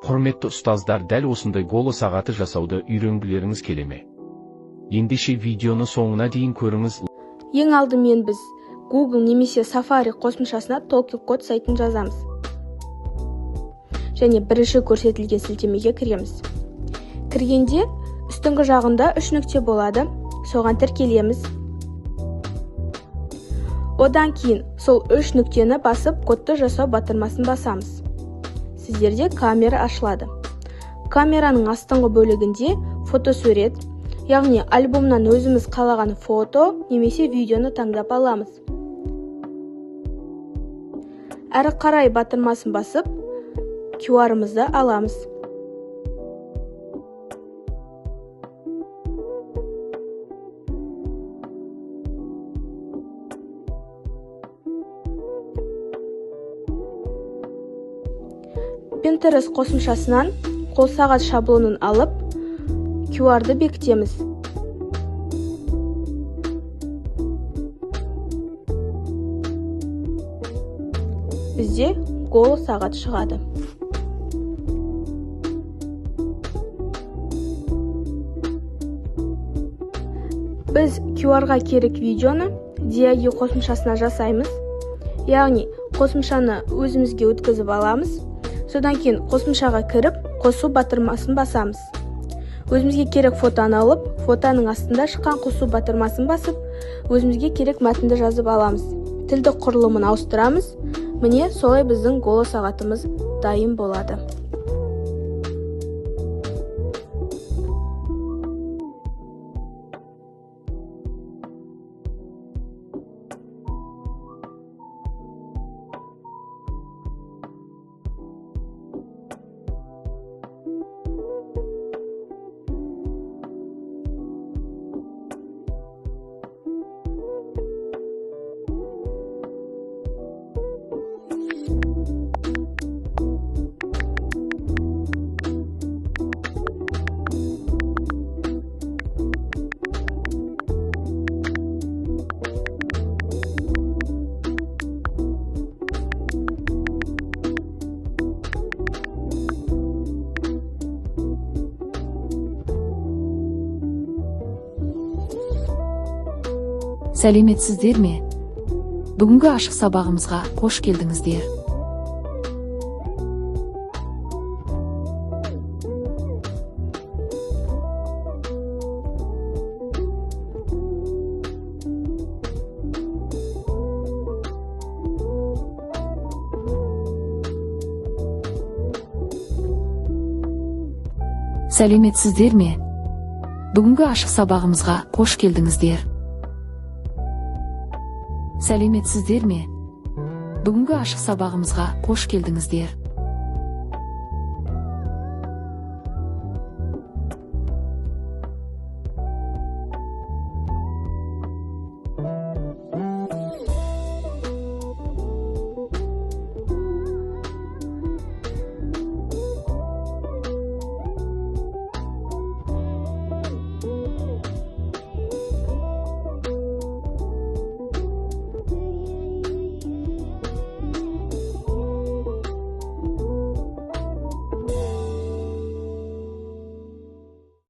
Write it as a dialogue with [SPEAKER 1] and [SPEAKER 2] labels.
[SPEAKER 1] Құрметті ұстаздар, дәл осындай голос сағаты жасауды үйренгілеріңіз келе ме? Ендеше видеоны соңына дейін көріңіз.
[SPEAKER 2] Ең алдымен біз Google немесе Safari қосымшасына Talkicode сайтын жазамыз. Және бірінші көрсетілген сілтемеге кіреміз. Кіргенде үстіңгі жағында 3 нүкте болады, соған тіркелеміз. Одан кейін сол 3 нүктені басып, кодты жасау батырмасын басамыз. Сіздерде камера ашылады. Камераның астыңғы бөлігінде фотосурет, яғни альбомнан өзіміз қалаған фото немесе видеоны таңдап аламыз. Әрі қарай батырмасын басып, QR-ымызды аламыз. Pinterest қосымшасынан қол сағат шаблонын алып, QR-ды бекітеміз. Бізде қол сағат шығады. Біз QR-ға керек видеоны DAI қосымшасына жасаймыз. Яғни қосымшаны өзімізге өткізіп аламыз. Содан кейін қосымшаға кіріп, қосу батырмасын басамыз. Өзімізге керек фотоны алып, фотоның астында шыққан қосу батырмасын басып, өзімізге керек мәтінді жазып аламыз. Тілдік құрылымын ауыстырамыз. Міне солай біздің голос сағатымыз дайын болады.
[SPEAKER 3] Сәлеметсіздер ме? Бүгінгі ашық сабағымызға қош келдіңіздер. Сәлеметсіздер ме? Бүгінгі ашық сабағымызға қош келдіңіздер. Сәлеметсіздер ме? Бүгінгі ашық сабағымызға қош келдіңіздер.